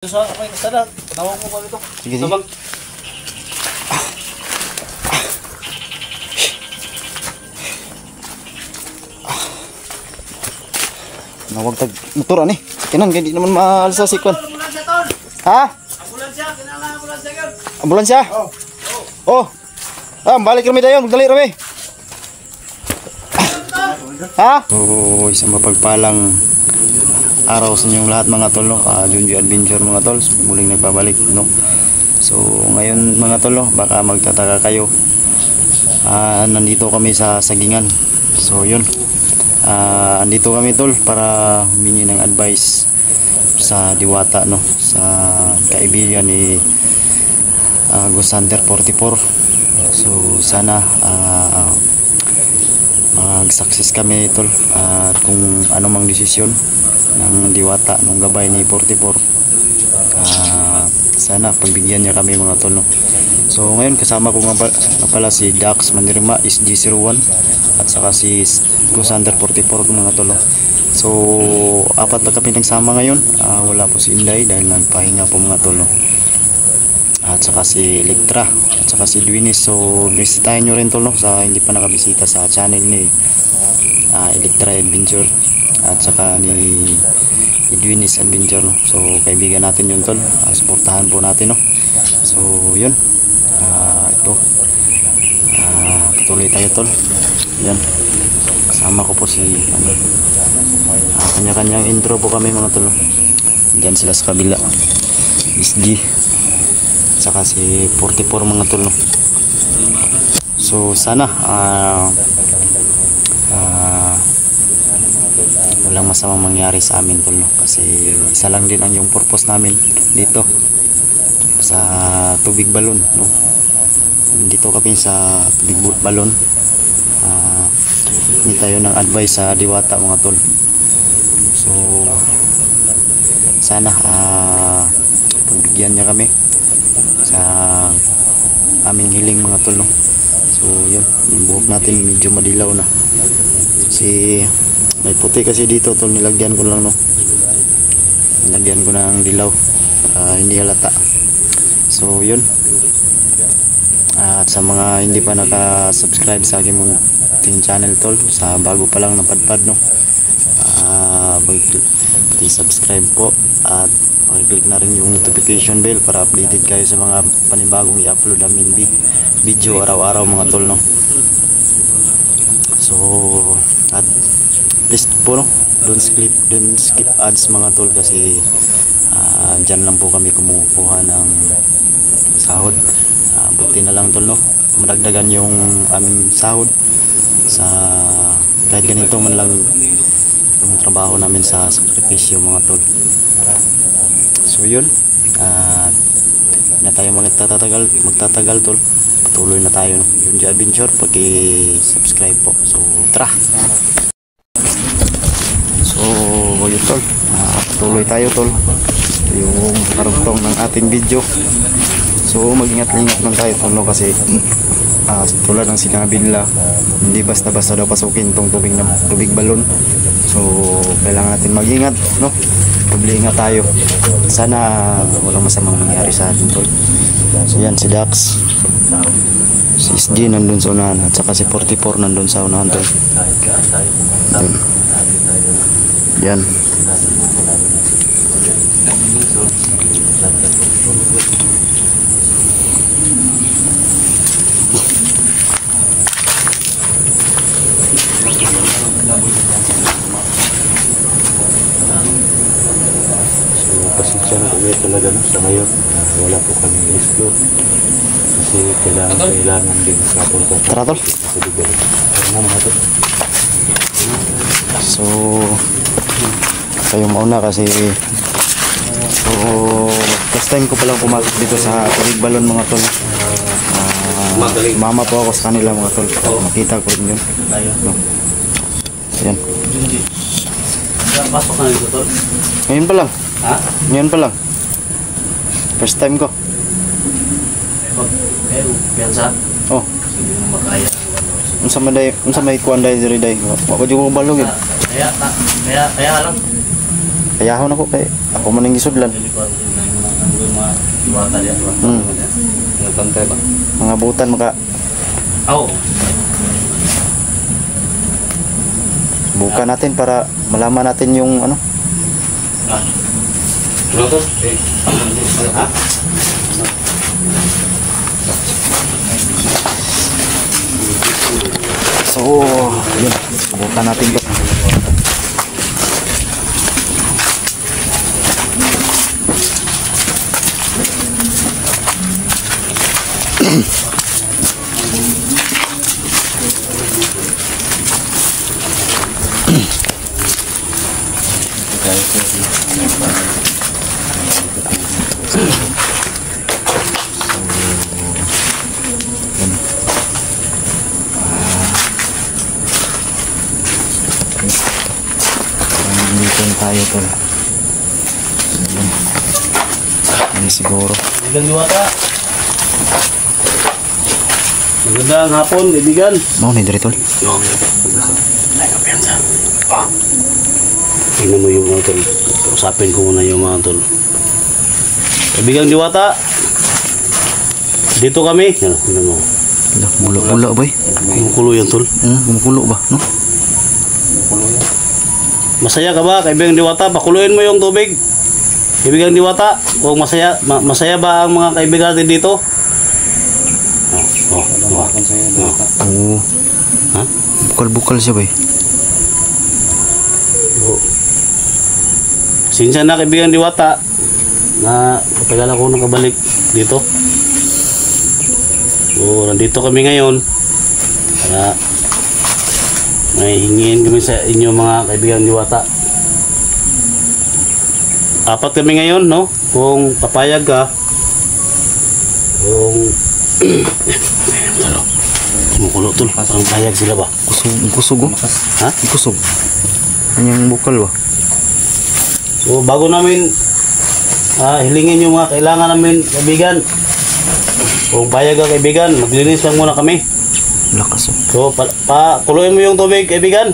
Sa ako yung sana, tawag mo ba ito? Sige, sige. Sabag. Nawag tag motor ani. Kinan kay di naman maalsa si kwan. Ambulansya ton. Ha? Ambulansya, kinala ambulansya gyud. Ambulansya? Oh. Oh. Balik kami dayon, dali rami. Ha? Oh, isang mapagpalang araw sa inyong lahat mga tol, no? Junji Adventure mga tol, muling nagbabalik, no? So ngayon mga tol, no? Baka magtataka kayo, nandito kami sa Sagingan. So yun, andito kami tol para humingi ng advice sa Diwata, no? Sa kaibigan ni Ghost Hunter 44. So sana mag-success kami tol, at kung anumang desisyon ng Diwata nung gabay ni 44, sana pagbigyan niya kami mga tol, no? So ngayon kasama ko nga pala si Dax Mandirma SG01 at saka si Ghost Hunter 44 mga tol, no? So apat na kami nagsama ngayon. Wala po si Inday dahil nagpahinga po mga tol, no? At saka si Electra at saka si Dwinis. So bisitahin nyo rin tol, no? Sa hindi pa nakabisita sa channel ni Electra Adventure at saka ni Dwinis Adventure, no? So kaibigan natin yun tol, suportahan po natin, no? So yun, ito patuloy tayo tol. Yan, kasama ko po si kanya-kanyang intro po kami mga tol. Diyan sila sa kabila, SG saka si 44 mga tol, no? So sana walang masamang mangyari sa amin tol, no? Kasi isa lang din ang yung purpose namin dito sa tubig balon, no? Dito kami sa tubig balon, hindi tayo ng advice sa Diwata mga tol. So sana pagbigyan niya kami sa aming hiling mga tol, no? So yun, yung buhok natin medyo madilaw na kasi may puti kasi dito tol, nilagyan ko lang, no? Nilagyan ko ng dilaw para hindi halata. So yun, at sa mga hindi pa naka-subscribe sa aking munting channel tol, sa bago pa lang napadpad, no? Subscribe po at pakiclick na rin yung notification bell para updated kayo sa mga panibagong i-upload namin video araw-araw mga tol, no? So at please po, no, don't skip ads mga tol, kasi dyan lang po kami kumukuha ng sahod. Buti na lang tol, no, madagdagan yung aming sahod sa kahit ganito man lang yung trabaho namin sa sakripisyo mga tol. So yun, na tayo magtatagal tol, patuloy na tayo, no? Junji Adventure, paki-subscribe po. So tara. So yun tol, patuloy tayo tol. Ito yung karugtong ng ating video. So mag-ingat-ingat lang tayo tol, no? Kasi tulad ng sinabi nila, hindi basta-basta daw pasukin tong tubig balon. So kailangan natin mag-ingat, no? Ingat tayo. Sana walang masamang mangyari sa atin tol. So yan si Dax, si SG nandun sa unahan, at saka si 44 nandun sa unahan tol. Yan. Pasensya na kami talaga, no, sa ngayon. Wala po kami explore kasi kailangan din kapunta Tara tol. So kayo mauna kasi first time ko palang pumasok dito sa tubig balon mga tol. Mama po ako sa kanila mga tol, makita ko rin yun, no? Yan. Pasok na dito tol. Ngayon pa lang. Ha? Ngayon pa lang. First time ko. Piyansa. Oh. Hindi mo makaya. Unsa may kuan dai diri dai. Wa ko jud ko balog. Kaya lang. Kayahon ako kay ako man ning gisudlan. Dili ko Ang mga diwata niya. Nagpantay ba? Mga butan maka Oo. buka natin para malaman natin yung ano. Ano to? Ha? So, yun. Buka natin to. Panginitin tayo to. Yan siguro. Magandang diwata. Magandang hapon, kaibigan. Mau ni diri tol. Tingnan mo yung mga tol. Usapin ko muna yung mga tol. Kaibigang diwata. Dito kami. Yan, tingnan mo. Bula-bula boy. Kumukulo yan tol. Kumukulo ba, no? Masaya ka ba, kaibigang diwata? Pakuluin mo yung tubig. Kaibigang diwata, kung masaya ba ang mga kaibigan natin dito? Oo. Ha? Bukal-bukal siya boy. Sinsya na kaibigang diwata na katagal ako nakabalik dito. So, nandito kami ngayon para may hingin kami sa inyo mga kaibigang diwata. Apat kami ngayon, no? Kung papayag ka, kung kumukulo tol, parang payag sila ba? Kusog oh. Ha? Kusog. Anyang bukal ba? So bago namin hilingin yung mga kailangan namin kaibigan, kung payag ka kaibigan, maglinis lang muna kami. Lakas oh. So kuluin mo yung tubig kaibigan.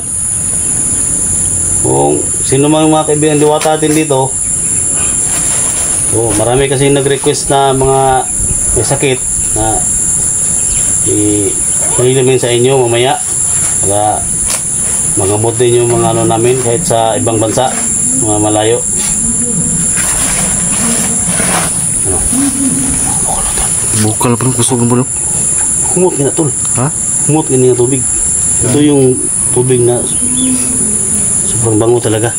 Kung sino mang mga kaibigan diwata natin dito, so marami kasi nag-request na mga may sakit na i-hilingin sa inyo mamaya para magamot din yung mga ano namin kahit sa ibang bansa, mga malayo. Ano? Bukal pa rin, kusog pa rin. Humot ka na tol. Ha? Humot ka na tubig. Ito yung tubig na sobrang bango talaga.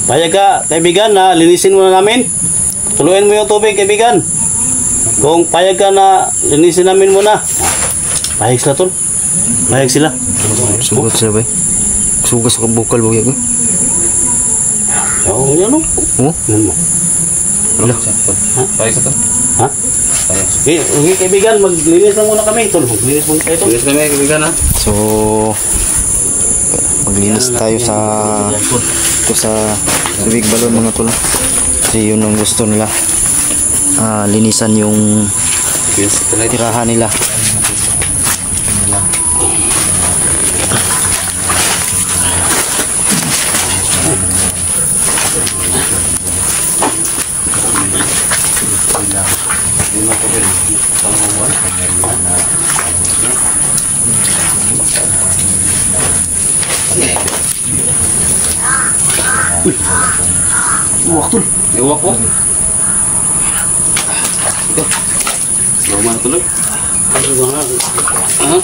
Payag ka kaibigan na linisin mo na namin. Tuluin mo yung tubig kaibigan. Kung payag ka na linisin namin muna. Payag sila tol. Payag sila. Sugat sila boy. Sugat sa bukal boy. Oo, yan o. Oh? Yan mo. Wala. Payag ka to? Ha? Okay, kaibigan, maglinis lang muna kami. Tol, maglinis muna tayo tol. Linis kami kaibigan ha? So, maglinis tayo sa ito sa tubig balon mga tol. Kasi yun ang gusto nila. Linisan yung tirahan nila. Uwak tol. Iwak ko. Lumayan tuloy. Ha?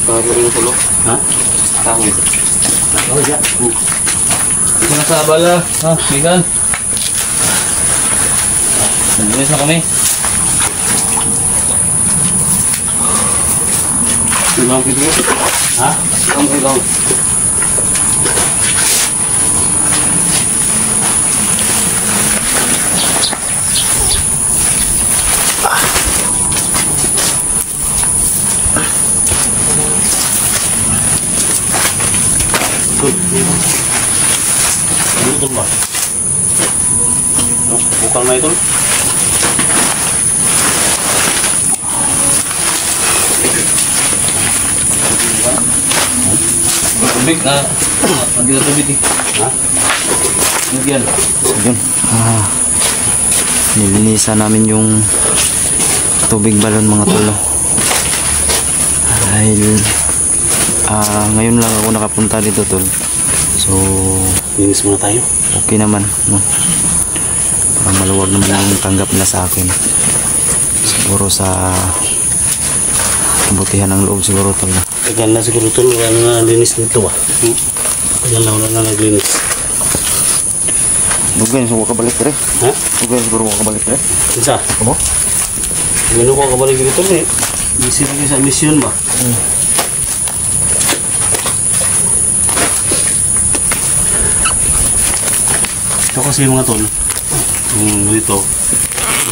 Tayo rin yung tulog. Ha? Tayo. Oh, ya. Ito na sa abala. Ha, kaibigan. Linis na kami. Ilang kito? Ha? Ilang. Tol ba? Bukal na ito. Tubig na. Hindi na tubig eh. Ha? lalagyan. So yun, nilinisan namin yung tubig balon mga tolo. Dahil ngayon lang ako nakapunta dito tol. So Linis muna tayo. okay naman, no? Para maluwag naman yung tanggap nila sa akin. Siguro sa kabutihan ng loob siguro tol. Tagal na siguro tol, wala na linis dito ba? Tagal na wala na naglinis. Dugan siguro kabalik rin. Ha? Dugan siguro kabalik rin. Isa? Ano? Gano'n ko kabalik dito eh. Busy lagi sa mission ba? Ito kasi mga tol, dito,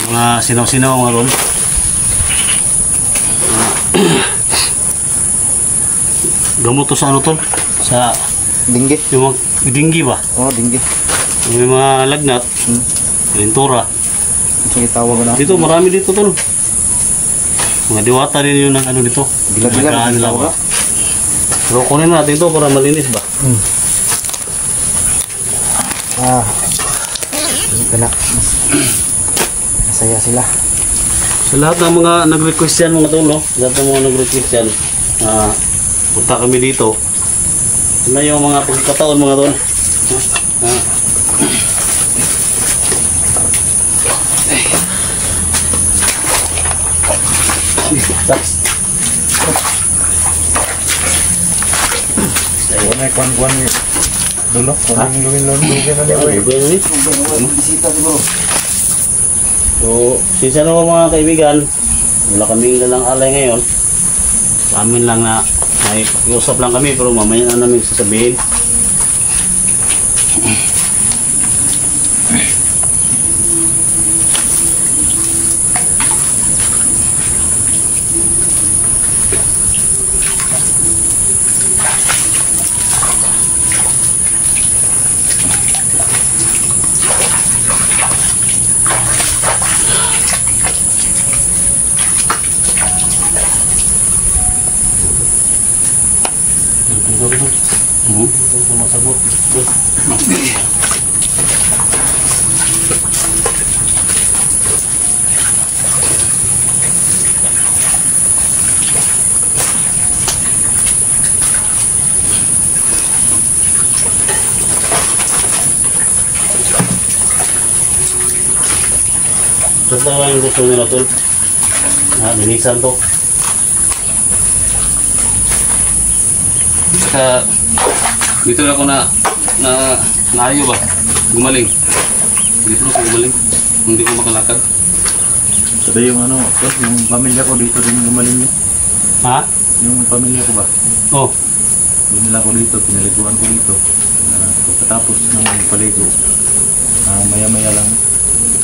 mga sinaw-sinaw mga tol. Gamot to sa ano tol? Sa Dinggi. yung mga dinggi ba? Oh, dinggi. May mga lagnat, lintura. Sige tawag ko na. Dito marami dito tol. Mga diwata din yung ano dito. Bilag-bilag, Nagkaan nila bilag-bilag. ba? Pero kunin natin ito para malinis ba? Ito na. Masaya sila. Sa lahat ng mga nag-request yan mga tol, no? Lahat ng mga nag-request yan, punta kami dito. Ito na yung mga pagkakataon mga tol. Wala kwan-kwan dulo. Wala yung gawin lang dugan na niya. Bisita siguro. So, sinsa naman mga kaibigan, wala kaming dalang alay ngayon. Sa amin lang na may pakiusap lang kami pero mamaya na namin sasabihin. Sumasabot. Basta lang yung gusto nila tol. Linisan to. Sa dito na ako naayo ba? Gumaling. Dito na ako gumaling. Hindi ko makalakad. Sabi yung ano, yung pamilya ko dito din gumaling yun. Ha? Yung pamilya ko ba? Oh. Yung nila ko dito, pinaliguan ko dito. Pagkatapos ng paligo, maya-maya lang,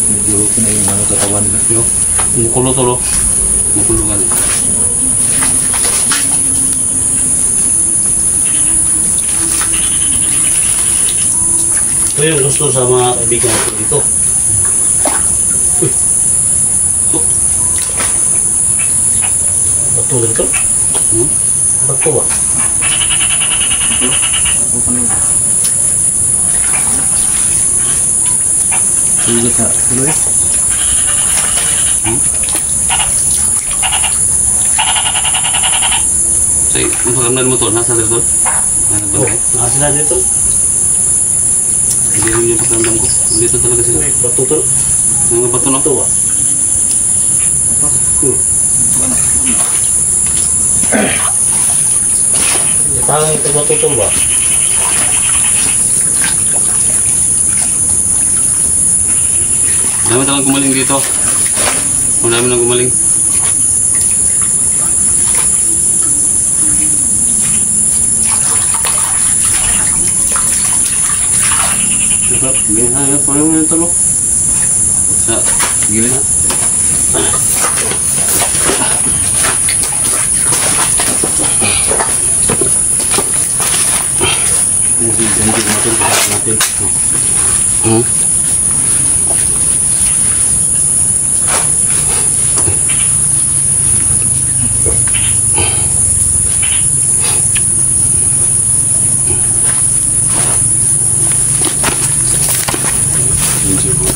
medyo okay na yung ano, katawan nila. Yo. Mukulo tolo. Mukulo ka na. Ito yung gusto sa mga kaibigan ko dito. Uy. Ito. Bato ganito? Bato ba? Sugat sa tuloy. Say, ang pakamdan mo to, nasa dito? Nasa dito? Hindi rin yung pakiramdam ko. Dito talaga sila. Bato to? Mga bato na to ba? Parang ito bato to ba? Dami talagang gumaling dito. Ang dami nang gumaling. Ganyan, parang mo yung talo. Sa gilid na. Thank you po.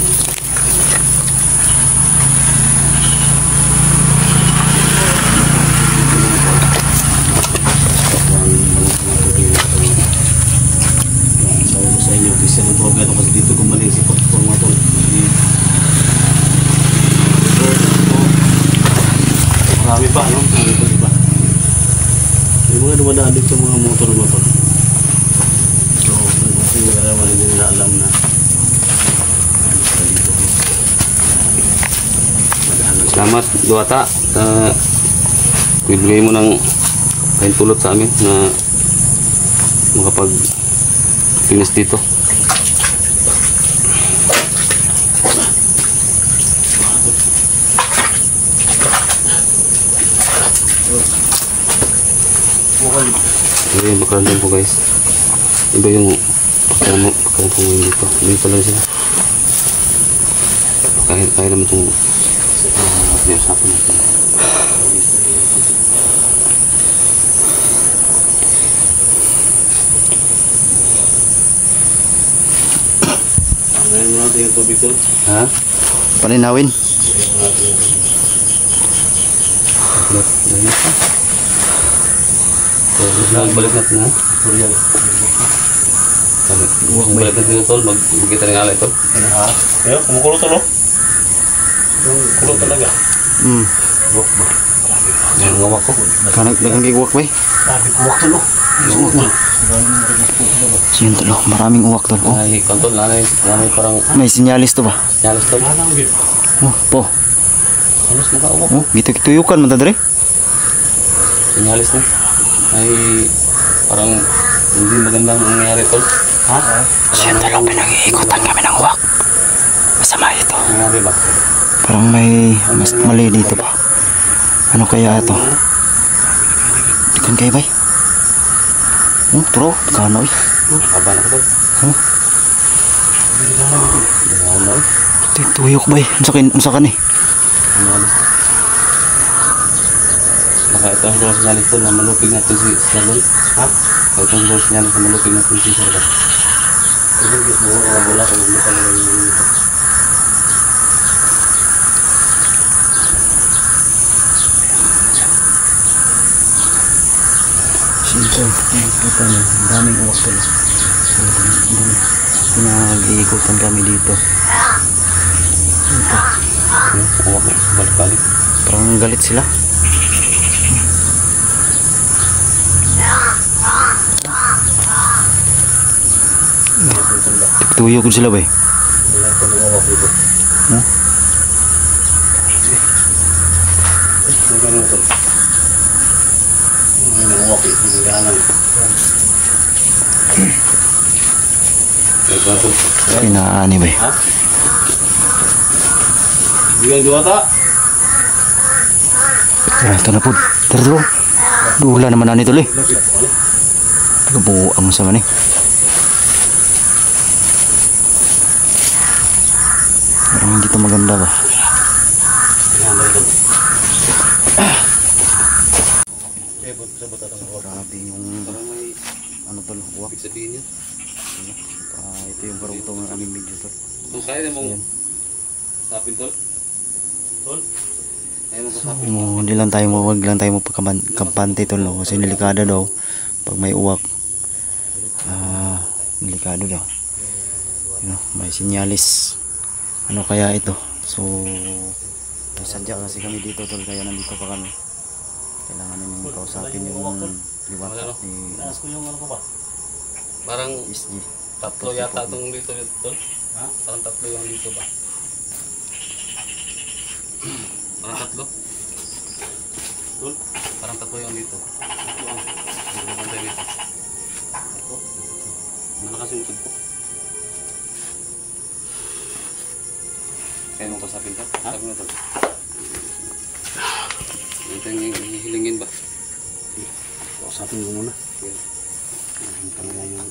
Sa inyo, kasi ng problema kasi dito gumaling si Pastor mga tol. Marami pa, no? Marami pa, diba? May mga dumadaan dito mga motor mga tol. So, kasi wala naman hindi nila alam na dito. Salamat, Duwata. Bibigay mo ng pahintulot sa amin na makapag-linis dito. Ayan, bakalan po guys. Iba yung bakalan po ngayon dito. Hindi pa lang sila. Kaya naman itong pinasapan natin. Ngayon mo natin yung tubig tol. Ha? Paninawin. Balik natin ha. Balik natin yung tol. Magbigay tayo ng alay tol. Ayun, kumukulo tol oh. Kulo talaga. Buwak ba? Yan ang ngawak ko. Kanang gigwak ba? Sabi ko wak tol oh. Uwak mo. Siyan tol, maraming uwak tol. Oh. Ay, kantol, nanay parang May sinyalis to ba? nyalas tol. Oh, po. Halos makauwak. Oh, gito-gituyukan man ta dre. Sinyalis na. Ay, parang hindi magandang nangyari tol. Ha? Siyan tol, pinag-iikutan kami ng uwak. Masama ito. Nangyari ba? Parang may mas mali dito pa. Ano kaya ito? Ikan kayo ba? Oh, turo. Kano eh. Haba na ko tol. Oh, Ano eh? tuyok ba eh? Unsa kan eh? Sinyalis. Baka ito ang rose sinyalis tol na malupig natin si Salon. Ha? Ito ang rose sinyalis na malupig natin si Salon. Ilugit mo, wala kung ano ka lang yung ito. Siyempre, ito na. Daming uwak tol. So, pinag-iikutan kami dito. Ito. Uwak na, balik-balik. Parang galit sila. Tuyo ko sila ba eh? Wala ko ng uwak dito. Huh? May ganun tol. May ng uwak eh, hindi ganan. May ganun tol. Pinaani ba eh? Ha? Bigyan dua ta. Ito na po. Tara to. Dula naman na nito li. Tagabuang sa man eh. Parang hindi ito maganda ba? Yan, ganun. Eh, sabot atong uwak. Grabe yung Parang may ano tol, uwak. ibig sabihin yun. Ito yung barutong ng aming video tol. So, kaya na mong Ayan. sapin tol? Tol? Kaya mong kasapin. Hindi lang tayo wag lang tayo magpagkampante tol no? Kasi delikado daw pag may uwak. Delikado daw. You know, may sinyalis. Ano kaya ito? So sadya kasi kami dito tol kaya nandito pa kami. Kailangan namin kausapin yung liwata ni Taas ko yung ano ko ba? Parang SG. tatlo yata itong dito tol. Ha? Parang tatlo yung dito ba? Parang tatlo. Tol? Parang tatlo yung dito. Ano ba bantay dito? Ito. Malakas yung tugpo. Kaya mong kasapin ka? Sabi mo tol. Ito yung hihilingin ba? Kasapin ko muna. Hintang mo yung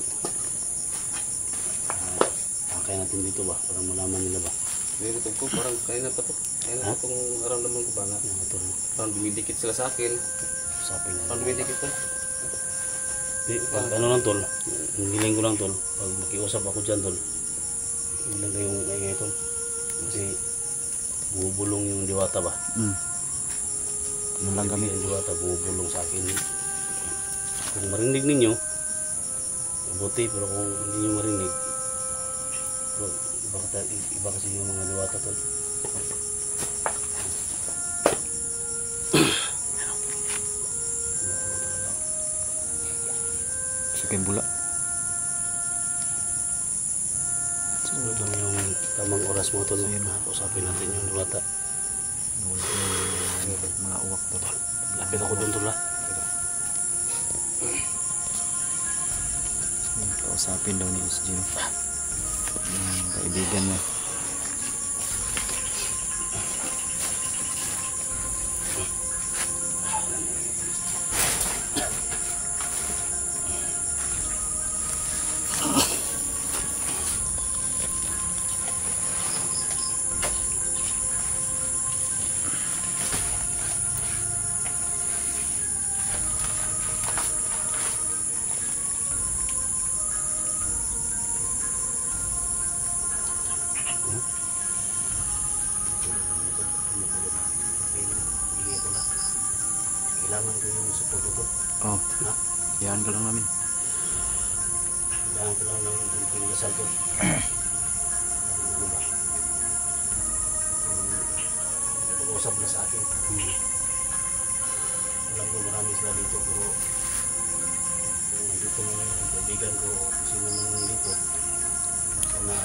pakay natin dito ba? Para malaman nila ba? Pero ito po, parang kaya na pa to. Kaya na pa itong naramdaman ko ba nga. Parang dumidikit sila sa akin. Usapin na. Parang dumidikit to. Pag ano lang tol, hiling ko lang tol, pag makiusap ako dyan tol, Huwag lang kayong maingay tol. Kasi bubulong yung diwata ba? Ano lang kami. Yung diwata bubulong sa akin. Kung marinig ninyo, mabuti, pero kung hindi nyo marinig, bro, iba kasi yung mga diwata tol. Sukay bula. So ito na yung tamang oras mo tol. Usapin natin yung diwata. Mga uwak to. Lapit ako dun tol ha. Kausapin daw ni SG. Kaibigan niya. Kailangan ko yung support ko. Oh, Ha? yan ka lang namin. Kailangan ko lang ng kunting dasal ko. Ano ba? Pag-usap na sa akin. Alam ko marami sila dito pero kung nandito mo yung kaibigan ko o kung sino man dito, sana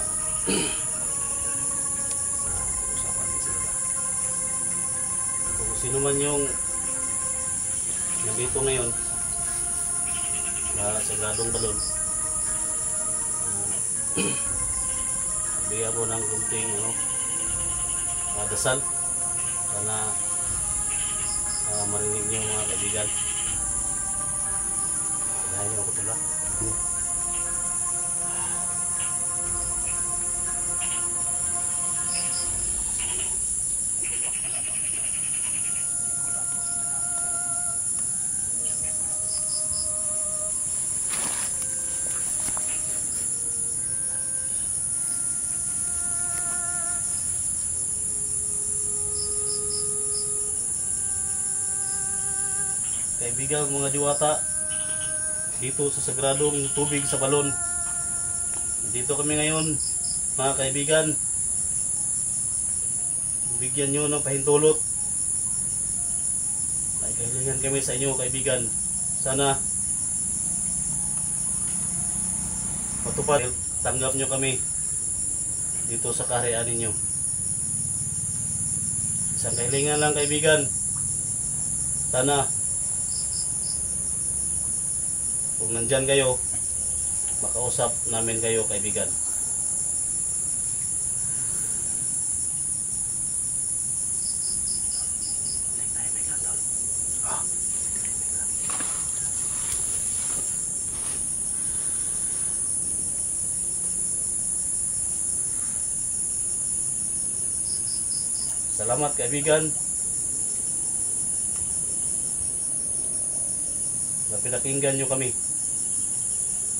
pag-usapan din sila. Kung sino man yung nandito ngayon na sagradong balon, biya mo ng kunting dasal. Sana marinig niyo mga kaibigan. Kailangan niyo ako tula. Kaibigan, mga diwata, dito sa sagradong tubig sa balon. Dito kami ngayon, mga kaibigan. Bigyan nyo ng pahintulot. Ay kahilingan kami sa inyo, kaibigan. Sana matupad, tanggap nyo kami dito sa kaharian ninyo. Isang kahilingan lang, kaibigan. Sana kung nandyan kayo, makausap namin kayo, kaibigan. Salamat, kaibigan. Na pinakinggan nyo kami.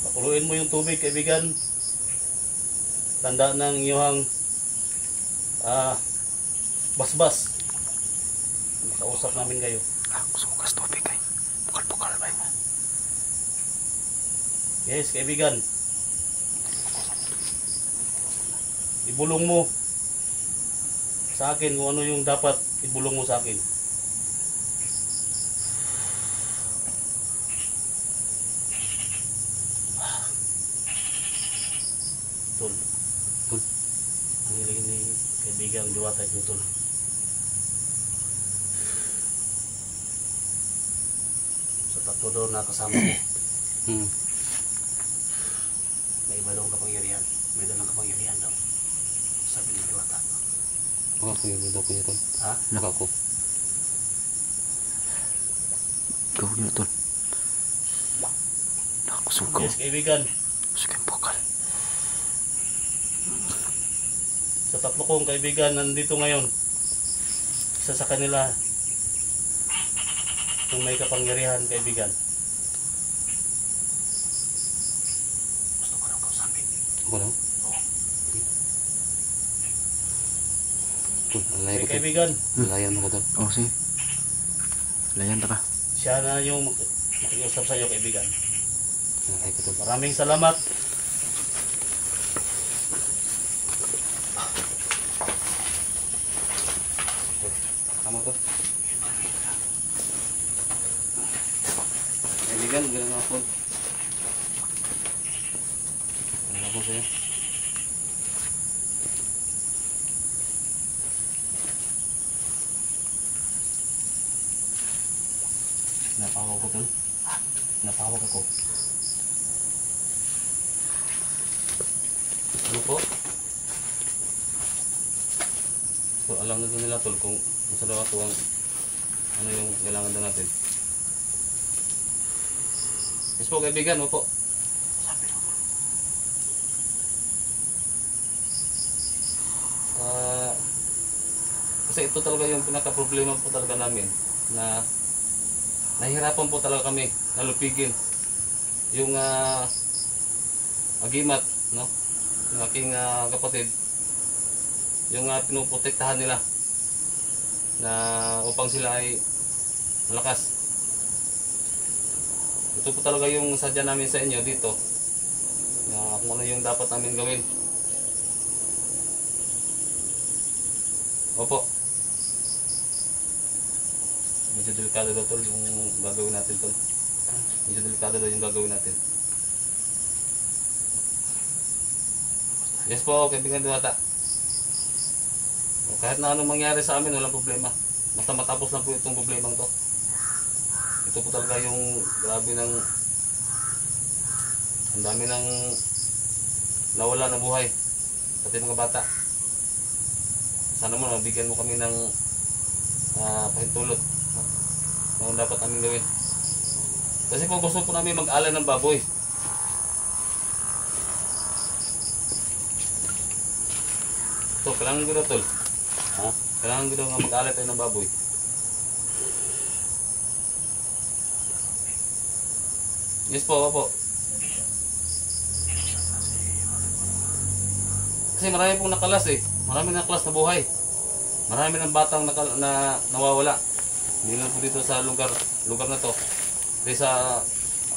Pakuluin mo yung tubig, kaibigan. Tanda ng iyong basbas. Makausap namin kayo. Sukas tubig kay. Bukal-bukal ba? Yes, kaibigan. Ibulong mo sa akin kung ano yung dapat ibulong mo sa akin. Tol. Ang hiling ni kaibigang diwata yung tol. Sa tatlo daw na kasama ko. May iba daw kapangyarihan. May dalang kapangyarihan daw. Sabi ni diwata. Ako yung daw kuya tol. Ha? Nakako. Ikaw yun, tol. Nakakusugaw. Yes, kaibigan. Sukay bukal. Sa tatlo kong kaibigan nandito ngayon, isa sa kanila kung may kapangyarihan, kaibigan. Gusto ko lang kausapin. Ako lang. Alay ko tol. Kaibigan, Alayan mo ko tol. Oh, sige. Layan ta ka. siya na yung makikiusap sa iyo, kaibigan. Alay ko tol. Maraming salamat. Tama to. Kaibigan, ganun nga po. Ano po sa'yo? Napawag ko tol. Napawag ako. Ano po? So, alam na nila tol kung sa daw ako ang ano yung kailangan na natin. Yes po kaibigan, opo. Kasi ito talaga yung pinaka-problema po talaga namin na nahihirapan po talaga kami nalupigin yung agimat, no? Yung aking kapatid, yung pinuprotektahan nila na upang sila ay malakas. Ito po talaga yung sadya namin sa inyo dito na kung ano yung dapat namin gawin. Opo. Medyo delikado daw tol yung gagawin natin tol. Medyo delikado daw yung gagawin natin. Yes po, kaibigan Diwata. Kahit na anong mangyari sa amin, walang problema. Basta matapos lang po itong problemang to. Ito po talaga yung grabe ng ang dami ng nawala na buhay pati mga bata. Sana mo mabigyan mo kami ng pahintulot, no? Ang dapat namin gawin. Kasi po gusto po namin mag-alay ng baboy. Ito, kailangan ko na tol. Ha? Kailangan ko na mag-alay tayo ng baboy. Yes po, opo. Kasi marami pong nakalas eh. Marami nakalas na buhay. Marami ng batang nawawala. Hindi lang po dito sa lugar na to. Kasi sa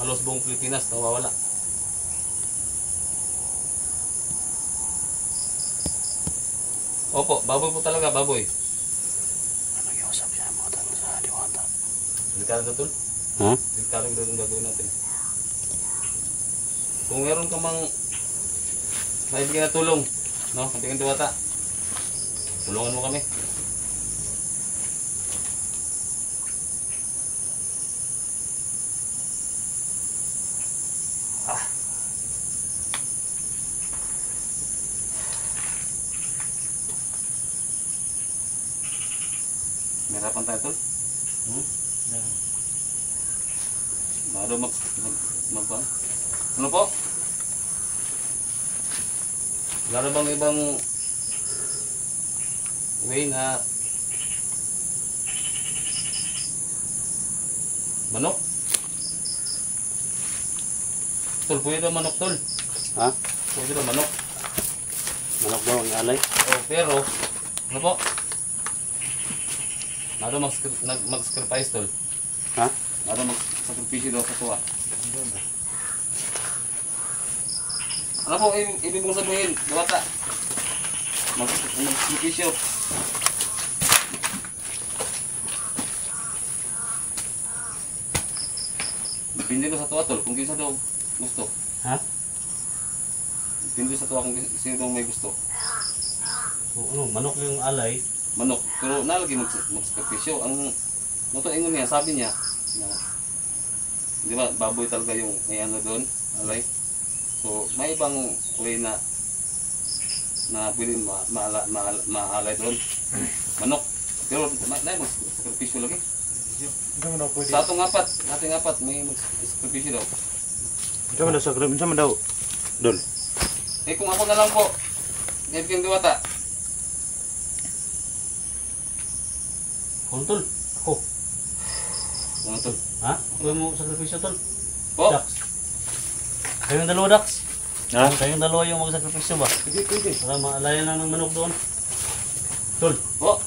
halos buong Pilipinas nawawala. Opo, baboy po talaga, baboy. Ano yung usap siya mga tanong sa Diwata? Delikado na tol. Ha? Delikado na yung gagawin natin. Kung meron ka mang maibigay na tulong, no? Kantingan Diwata, tulungan mo kami. Mahirapan tayo tol. Bago mag ano po? Wala na bang ibang way na manok? Tol, pwede daw manok tol. Ha? Pwede daw manok. Manok daw ang alay. Oh, pero, ano po? Nado mag-sacrifice tol. Ha? Nado mag-sacrifice daw sa tuwa. Ano po ibig mong sabihin, Diwata? Mag-sacrifice. Depende daw sa tuwa tol, kung kinsa daw gusto. Ha? Depende sa tuwa kung sino daw may gusto. So, ano, manok yung alay. Manok, pero nalagi mag-sacrifice. Ang moto ingon niya, sabi niya, na, di ba, baboy talaga yung may ano doon, alay. So, may ibang way na pwede maalay doon. Manok. Pero may mag-sacrifice lagi. Sa atong ating apat, may mag-sacrifice daw. Saan daw sa krem? Saan daw? Dol. Eh kung ako na lang po, Kaibigan Diwata. Kung tol, ako. Ano tol? Ha? Huwag mo sakripisyo tol. Po? Dax. Kayong dalawa, Dax. Ha? Kayong dalawa yung magsakripisyo ba? Sige. Para maalayan lang ng manok doon. Tol. Oh.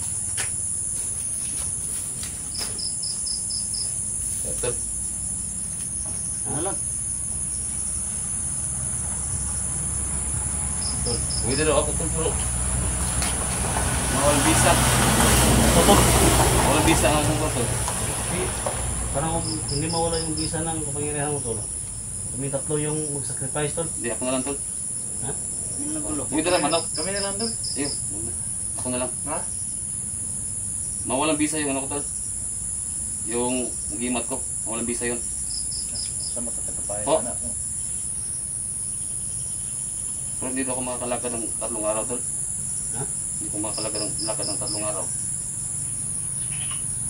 Tol. Ano lang? Tol. Pwede daw ako tol. Mawal bisa. Tol. Mawal bisa ang ako tol. Parang hindi mawala yung visa ng kapangyarihan mo, Tol. Kami tatlo yung mag-sacrifice, Tol. Hindi, ako na lang tol. Ha? Kami na lang tulo. Pwede na manok. Kami na lang tol. Ayun. Ako na lang. Ha? Mawalang bisa yung ano ko tol. Yung gimat ko. Mawalang bisa yun. Sa matatapapaya Oh. na. Pero hindi ako makakalakad ng 3 araw tol. Ha? Hindi ko makakalakad ng 3 araw.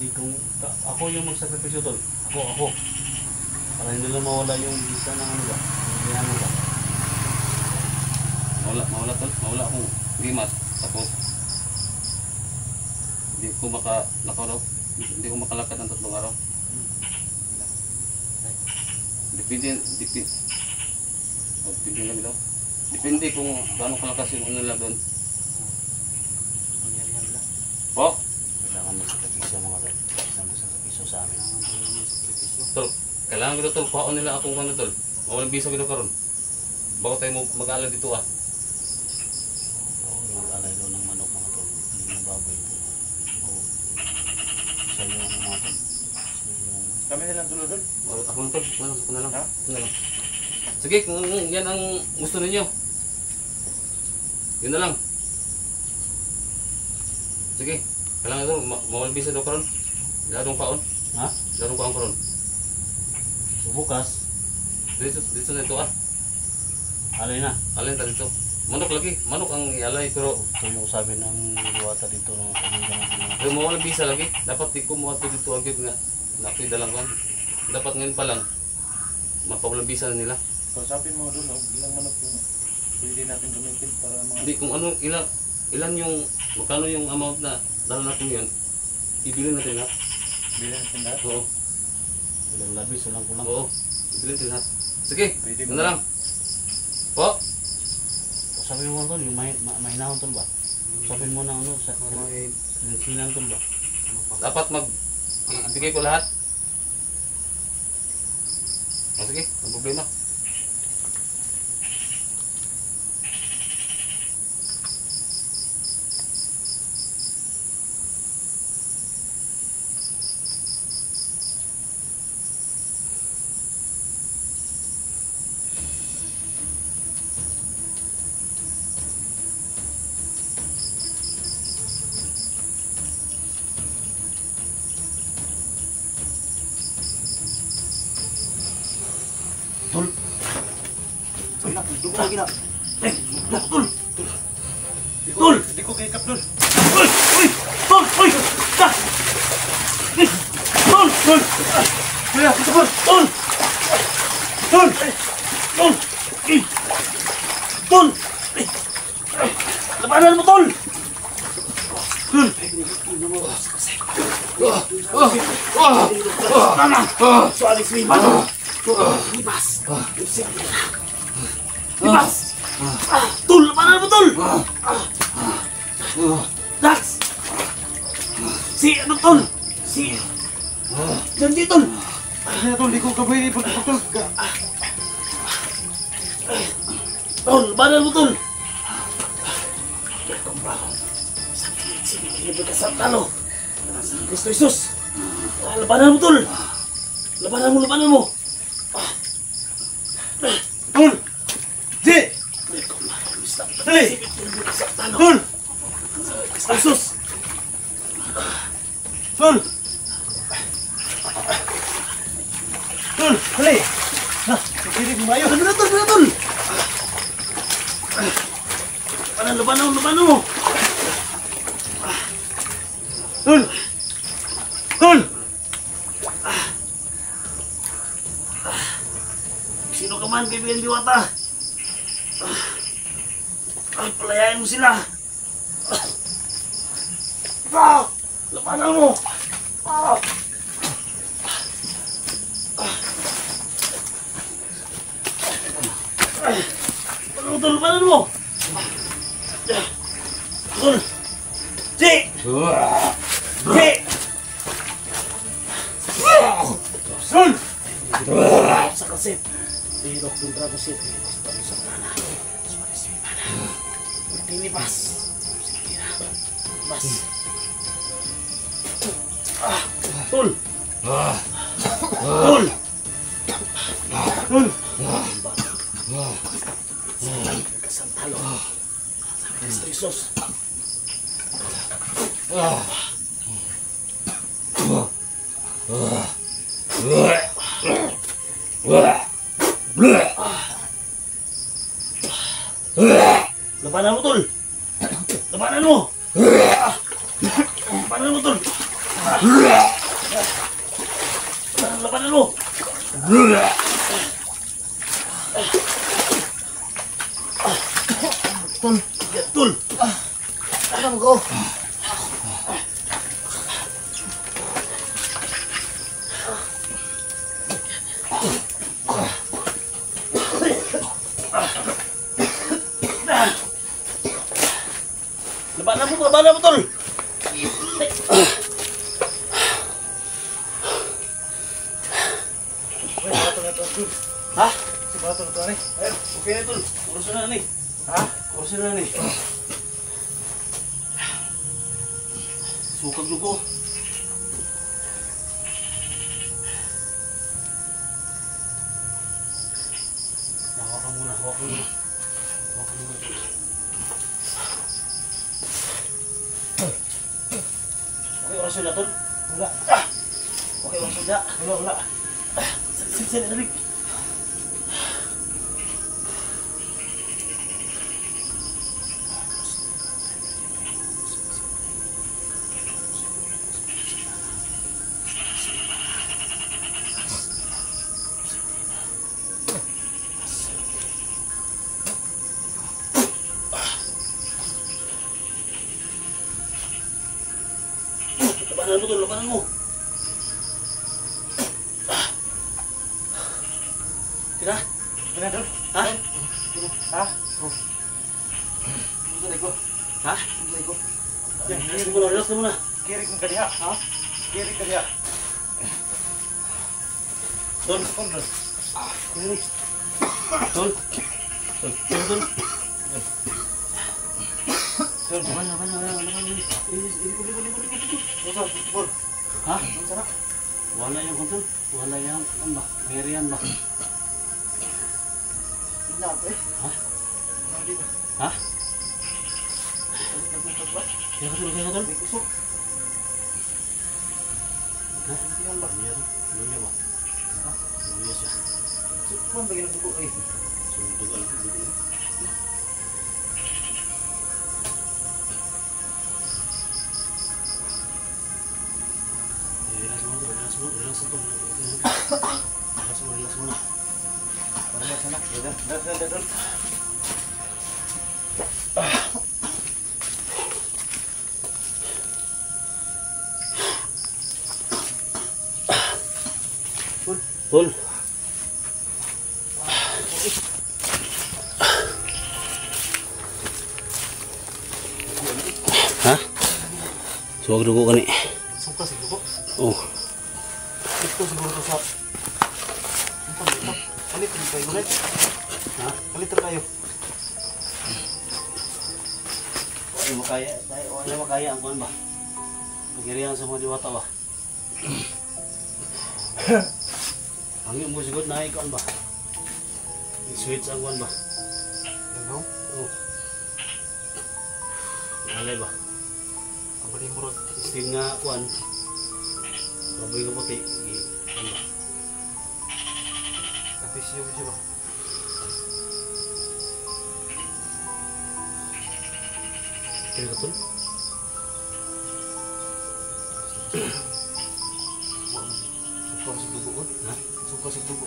Di kung ako yung mag-sacrifice, Tol. Ako. Para hindi lang mawala yung visa ng ano ba? Hindi ano ba? Mawala tol. Mawala akong gimat. Tapos hindi ko hindi ko makalakad ng 3 araw. Depende lang daw. Depende kung gaano kalakas yung ano nila doon. Pangyarihan lang. Po, Kailangan mag-sacrifice yung mga Tol. Kailangan mag-sacrifice sa amin. tol. Kailangan ko tol. Kuhaon nila akong ano tol. Mawalang bisa ko karon. Bago tayo mag-alala dito ah. Oo, yung mag-alay daw ng manok, mga Tol. Hindi na baboy. Oo. Isa yung ano, mga Tol. Isa yung... Kami na lang tulo tol. Ako na tol. Ako na lang. Ha? Ako na lang. Sige, kung yan ang gusto ninyo. Yun na lang. Sige. Kailangan ito, mawalang bisa daw karon. Ladong paon. Ha? Ladong paon karon. So bukas, Dito na ito ah. alay na. Alin ta dito. Manok lagi. Manok ang ialay pero Ito yung sabi ng diwata dito ng pamilya natin, mga Tol. pero mawalang bisa lagi. Dapat di ko mo dito agad nga. Nakoy dalang kan. Dapat ngayon pa lang mapawalang bisa na nila. Kausapin mo doon, ilang manok yung pwede natin gamitin para mga... Hindi kung ano ilan yung magkano yung amount na dala natin yun. Ibili natin lahat. Bilhin natin lahat. Oo. Walang labis, walang kulang. Oo. Ibili natin lahat. Sige. Pwede Yun na lang. Po. Sabi mo, Tol, yung mahinahon, Tol ba? Sabi mo na ano, sa silang, Tol ba? Dapat ibigay ko lahat. O sige, ang problema. Tol! Tol! Dugo lagi na! Tol! Tol! Hindi ko kay Kap tol. Tol! Uy! Tol! Uy! Ah! Tol! Tol! Kuya, ito po! Tol! Tol! Tol! Tol! Labanan mo, Tol! Tol! Tama! So, Alex, may bano! Libas! Libas! Tol! Labanan mo, Tol! Dax! Si ano, Tol? Si... Diyan di, Tol! Kaya tol, hindi ko kabay tol. Tol, labanan mo, Tol! Sige, ka sa talo! Kristo Jesus! Labanan mo, Tol! Labanan mo! Tol! Di! Dali! Tol! Kristo Jesus! Tol! Tol! Dali! Ha! Pwede kong bayo! Ano na, Tol? Labanan mo! Tol! Tol! Sino ka man, kaibigan Diwata? Palayain mo sila! Labanan mo! Labanan mo! Tol! Si! Sul! Sa kasit. Tirok ng dragosit. Tapi sa tanah. Suara si mana? Ini pas. Pas. Tul. Tul. Tul. Kasantalo. Yesus. Lepanan mo, Tul. Lepanan mo. Lepanan mo, Tul. Lepanan mo. Tul. Ya, Tul. Lepanan ko. Lepanan mo, Tul. Ha? Bato na to, Ari. Ayo, okay na, Tul. Urusan na nih. Ha? Urusan na nih. Sukag dugo. Hawakan muna, hawakan muna. Hawakan muna. Okay, orasyon na, Tul. Wala. Okay, orasyon na. Wala. Sini, dali. Lepanan mo, Tul. Lepanan mo. Kira? Kena, Tul. Ha? Ha? Ha? Yan, relax ka muna, relax ka muna. Kiri ka diha. Ha? Kiri ka diha. Tul. Ini. Tul. Tul. Tul. Tul, mana. Tul. Ha? Wala yung kontrol. Wala yung ano, merian ba? Tingnan eh. Ha? Hindi ba? Ha? Nagbukat ba? Kaya ka, Tul, kaya ka, Tul. May kusok. Ha? Tingnan ba? Luya ba? Ha? Luya siya. Sukman ba ginagawa ko eh? Sundog ang dugo. Relax muna. Para sana. Dah. Tul. Ha? Suwag dugo ka ni. Suka siguro. Oh. Ito siguro to sa. Palit tayo ulit. Ha? Palit tayo. Wala makaya ang kuwan ba? Pagirihan sa mga diwata ba? Ang iyong mo sigod na ikaw ba? I-switch ang kuwan ba? Ano? Oh. Alay ba? Ang balimurot. Steam nga kuwan. Baboy ka puti. Kuwan ba? Kapis yung video ba? Kaya ka, Tul? Suka sa dugo ko. Ha? Suka sa dugo.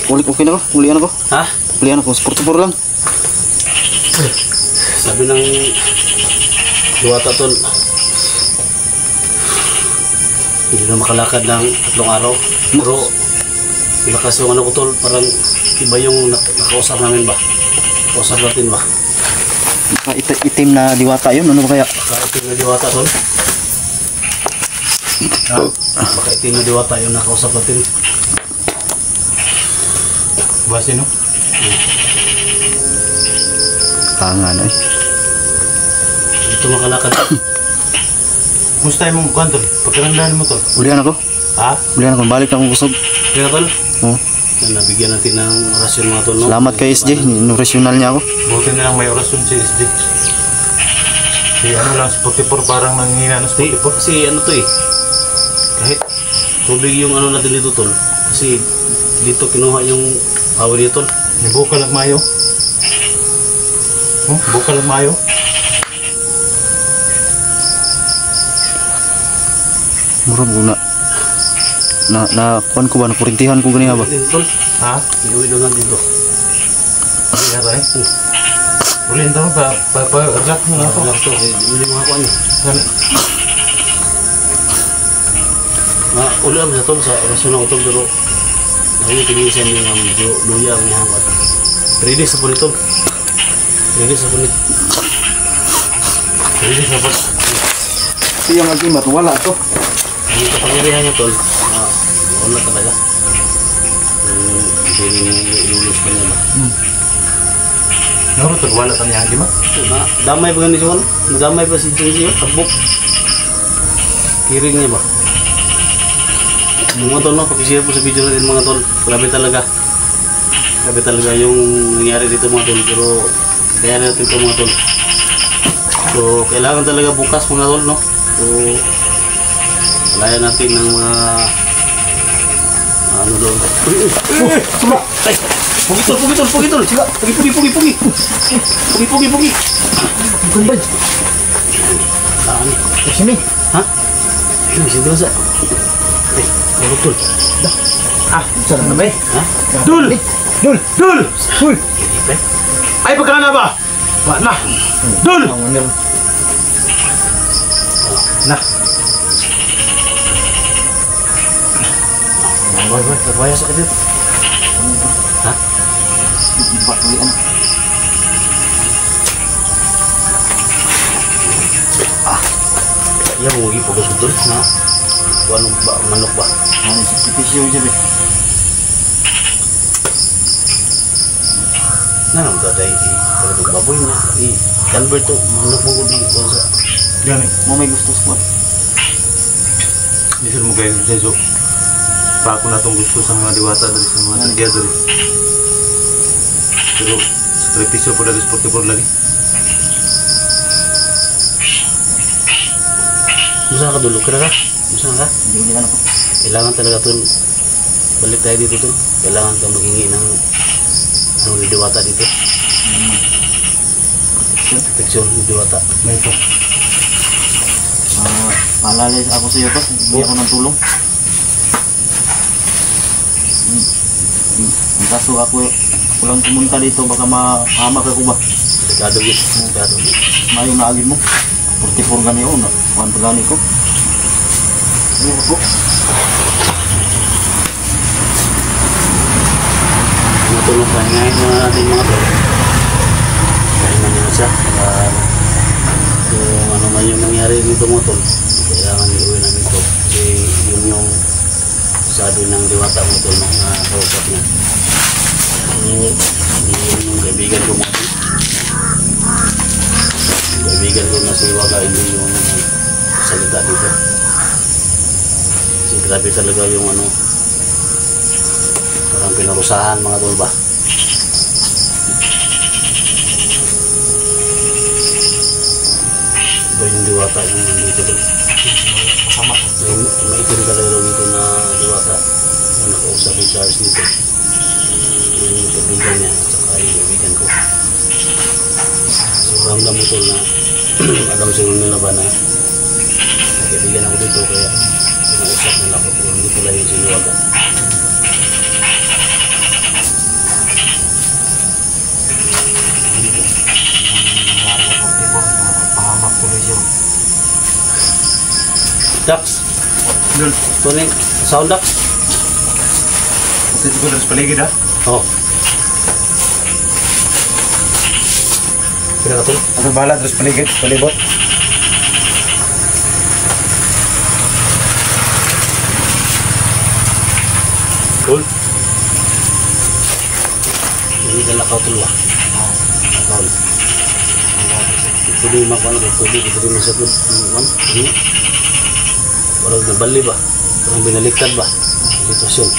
Okay na ko. Ulian ako. Ha? Ulian ako. Sport-sport lang. Sabi ng diwata, Tul, hindi na makalakad ng 3 araw. Pero lakas yung ano ko, Tul, parang iba yung nakausap namin ba? Kausap natin ba? Itim na diwata yun, ano ba kaya? Baka itim na diwata tol. Baka itim na diwata yung nakausap natin. Base no? Nga eh. Ito makalakad. Musta yung mong tol? Pagkarandahan mo tol? Ulihan ako. Ha? Ulihan ako. Balik akong kusog. Kaya tol? Oh. Nabigyan natin ng orasyon mga tol. No? Salamat kay SJ. Nutritional niya ako. Buti na lang may orasyon si SD. Si ano lang, si 44 parang nanghina na si 44. Kasi ano to eh. Kahit tubig yung ano natin dito tol. Kasi dito kinuha yung power dito tol. May bukal ang mayo. Oh, bukal ang mayo. Murag na kuan ko ba, nakurintihan ko ganiha ba? Dito tol. Ha? Iuwi doon dito. Ay, aray. Ulin daw ba? Pag-agak mo na ako. Relax to. Hindi mga kuan eh. Uli ang tol sa orasyon ng utol pero namin tinisan yung medyo luya ang nahangkat. 3 days sa punit tol. 3 days sa punit. Pwede sa po. Siyang agimat, wala to. Yung kapangyarihan niya tol, wala talaga. Hindi ilulus pa niya ba? Naroon to, wala ka niya ang gima? Damay pa ganito siya, nadamay pa si Jinji, tagbok. Kiring niya ba? Mga tol, no? Pag-share po sa video natin mga tol, grabe talaga. Grabe talaga yung nangyari dito mga tol, pero kaya natin ito mga tol. So, kailangan talaga bukas mga tol, no? So, alayan natin ng mga ano doon. Ay! Pugitol! Sila! Pugi! Kumbay! Saan? Sini? Ha? Sini, sini doon sa... Ay, pugitol. Saan na ba eh? Ha? Dul! Ay, pagka na ba? Wala na! Dul! Na! Boy, berbahaya sakit itu. Hah? Pak tulian. Ya mau gitu bagus betul. Nah, wanu bak manuk ba. Ano si Pipisyo aja be. Nah, udah ada kalau baboy na i convert to manuk mo di konsa. Yan eh. Mo may gusto squad. Di mo kayo sa pa ako na itong gusto sa mga diwata dari sa mga together. Pero sakripisyo po dari 44 lagi. Musa ka dulu kira ka? Musa ka? Hindi ano ko. Kailangan talaga tol. Balik tayo dito tol. Kailangan ka maghingi ng ng diwata dito. Proteksyon ng diwata. May ito. Paalala ako sa iyo to. Hindi ako ng tulong. Kaso ako lang pumunta dito baka mahamak ako ba? Delikado yun. Delikado yun. Mayo na agin mo. 44 gani ako na. Kuhan pa gani ko. Ayun ako. Matulong pa. Ngayon muna natin mga tol. Kaya na nyo siya. Kung ano man yung nangyari dito mga tol, kailangan iuwi namin ito. Kasi yun yung sabi ng diwata mo tol na kausap niya. Yun yung kaibigan ko mga tol. Yung kaibigan ko na si Waga, hindi yung salita dito. Kasi grabe talaga yung ano, parang pinarusahan mga tol ba. Iba yung diwata yung nandito tol. Masama. May itim talaga dito na diwata yung nakausap ni Charles dito. Yung kaibigan niya at saka yung kaibigan ko. So ramdam mo tol na alam siguro nila ba na may kaibigan ako dito kaya pinausap nila ako pero hindi pala yung siniwaga. Pahamak tuloy siya. Dax! Dul! Tuning, sound Dax? Ito ko dari sa paligid ha? Oh. Kira ka tol. Ako bahala terus paligid, palibot. Tol. Hindi na lakaw tol ba? Lakaw. Ito din makuha ko. Ito din masagod. Parang nabali ba? Parang binaliktad ba? Sitwasyon.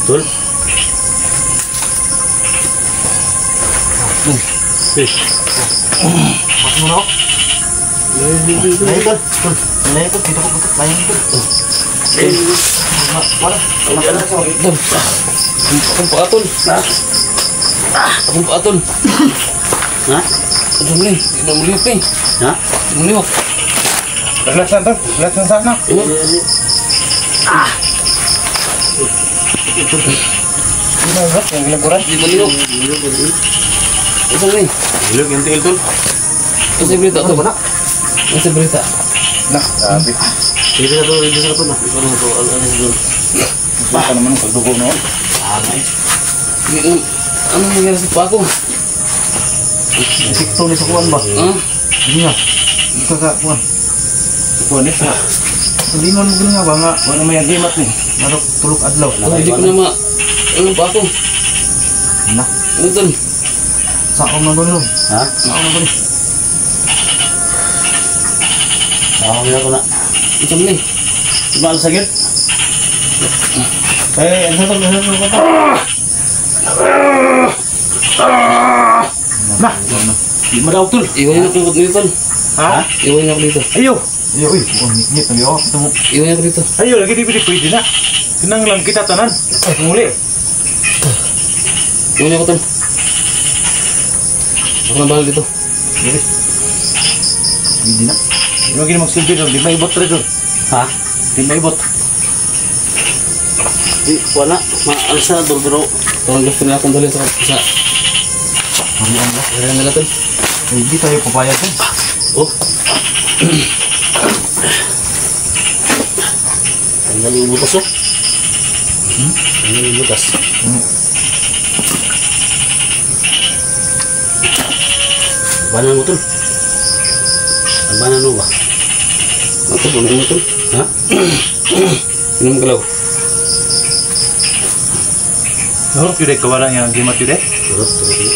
Tol. Masuk mo na ako. Lain tol. Lain tol. Dito ko butot. Lain tol. Wala. Akong paatol. Akong paatol. Ha? Ano mo ni? Hindi mo liwak ni. Ha? Hindi mo liwak. Relaxan tol. Relaxan sana. Ini bro, yang geleguran. Hindi mo liwak. Ano mo ni? Ilog yung tingil tol. Ano sa berita to? Ano sa berita? Nah, tapi Dito na tol. Dito na tol. Ikaw na ito. Ano doon? baka naman ang pagdugo noon. Ano nangyari sa pako? Sikto ni sa kuwan ba? Ha? Hindi nga. Hindi ka ka kuwan. Kuwan eh. Hindi mo mo nga ba nga. Wala may agimat ni. Narok tulog adlaw. Hindi ko na ma... Ano pako? Nah, Ano tol? saan na doon? Ha? Saan na doon? Nakakawin ako na. Ano mo ni? Mahal sakit. Eh, ano tol? Ano tol? Nah, Di mo daw tol. Iwan niyo ako dito tol. ha? Iwan niyo ako dito. Ayo. Ayo, uy. Oh, ngit na yo. Ito mo. Iwan niyo ako dito. Ayo, lagi di pwede na. Tinang lang kita tanan. Muli. Iwan niyo ako tol. Ako na bahal dito. Sige. Hindi na. Hindi mo gini magsilbi doon. Di maibot rin doon. Ha? Di maibot. Di, wala. Maalsa tol bro. Parang gusto nila akong dalhin sa... Malian ba? Kaya nila tol. Hindi tayo papayag doon. Oh. Ang galing butas oh. Ang galing butas. Banan mo tol. Ang banan mo ba? Ako, ano mo tol? Ha? Ano mo galaw? Nahurap yun eh. Kawalan yung gimat yun eh. Turot, turot.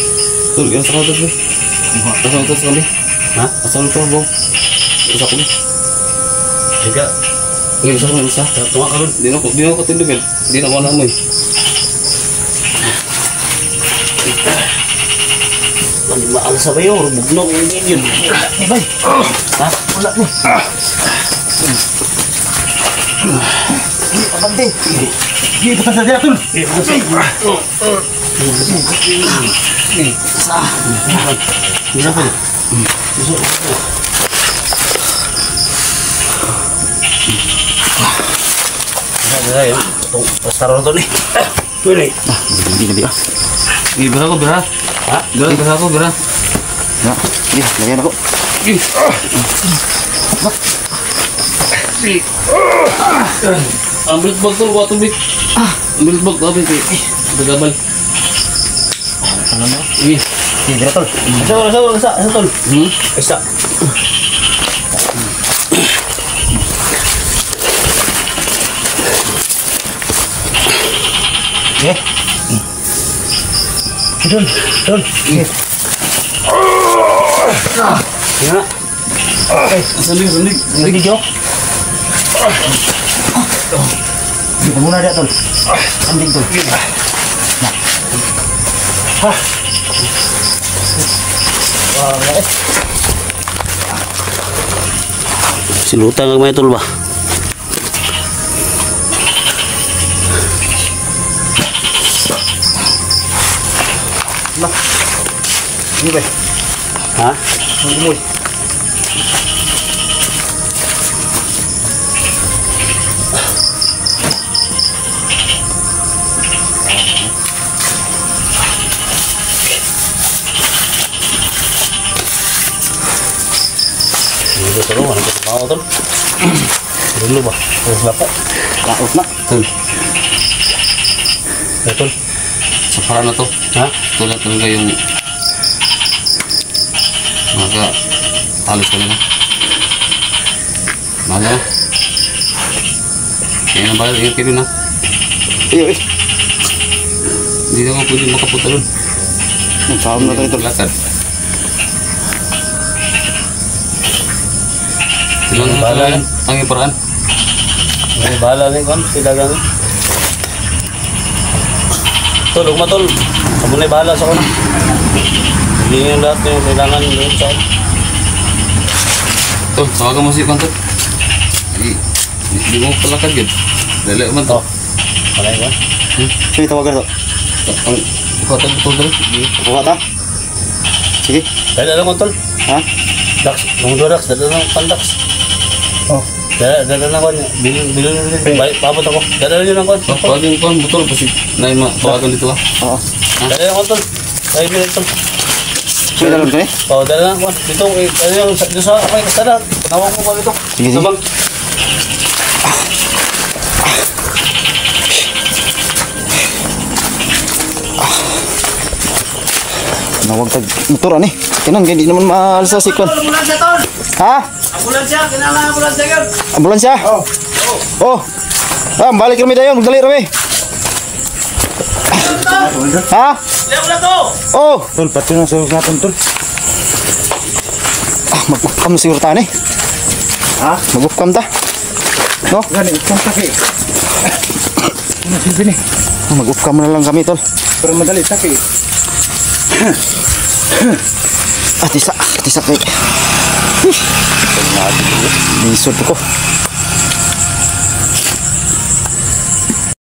Tol, yan sa kautos ko. Asa ko sa kami? Ha? Asa ko ito, bong? Asa ko. Higa. Ngayon sa ko ng isa. Tunga ka ron. Di na ako tindugan. Di na ako naamoy. Mali maalsa ba yun? Bugnog yung yun. Ibay. Ha? Wala mo. Abante. Hindi pa sa diatol. Hindi na pala. Ay, itong pastaro na ito ni. Pwede. Hindi. Bira ko, bira. Ha? Bira ko, bira. Na, iya, lagyan ako. Ang bilis bag tol, kuha tubig. Ang bilis bag, kapit eh. Bagabal. Ano na? Sige. Sige na tol. Isa tol. Isa. Eh. Tol. Sige na. Sandig. Lagi Jo. Dito muna dia tol. Anding tol. Silutan ang may tol ba? Ini be. Ha? Umuy. Oo, tol. Dulu ba? Oh, lapo. Laot na. Tol, Ya, tol. sa paraan na to. Ha? Tulad talaga yung mga talos ka na. Mahal na. Kaya na ba, ingat kayo na. Iyo eh. Hindi naman pwede makapunta doon. Saan na tayo tol? Lakad. Sila na Bahala talaga na. ang iparaan. May bahala rin kon, sila gani. Tol, ugma tol. Kamu na bahala sa kuna. Hindi yung lahat yung kailangan doon sa Tol, tawagan mo si Kantot. Hindi mo palakad yun. Dali man to. Oh. Palay ko. Sige, tawagan to. Ang ikatan ko tol. Buka ta. Sige. Dala lang kon tol. Ha? Dax, nung dua dax, dala lang pandax. Oh. Dala lang kon. Bilon. Papot ako. Dala lang kon. Tawagan ko ang butol kasi na tawagan dito ah. Oo. Dala lang kon tol. Ay, bilon tol. Sige, dalon ka eh. Oh, dala lang kon. Dito, ano yung sa okay, kasada. Panawag mo pa dito. Sige, sige. Sabang. Nawag tag motor ani. Kanan hindi naman maalis sa sikon. Ambulansya tol. Ha? Ambulansya, kinala ambulansya yun. Ambulansya? Oh. Oh. Ah, balik kami dayon, magdali rami. Ha? Liyak na to. Oh. Tol, pati na sa natin tol. Ah, mag-upcam siguro ta ni. Ha? Mag-upcam ta. No? Gani, itong taki. Ano silbi ni? Oh, mag-upcam na lang kami tol. Pero madali, taki. Atisa kay. Nisod ko.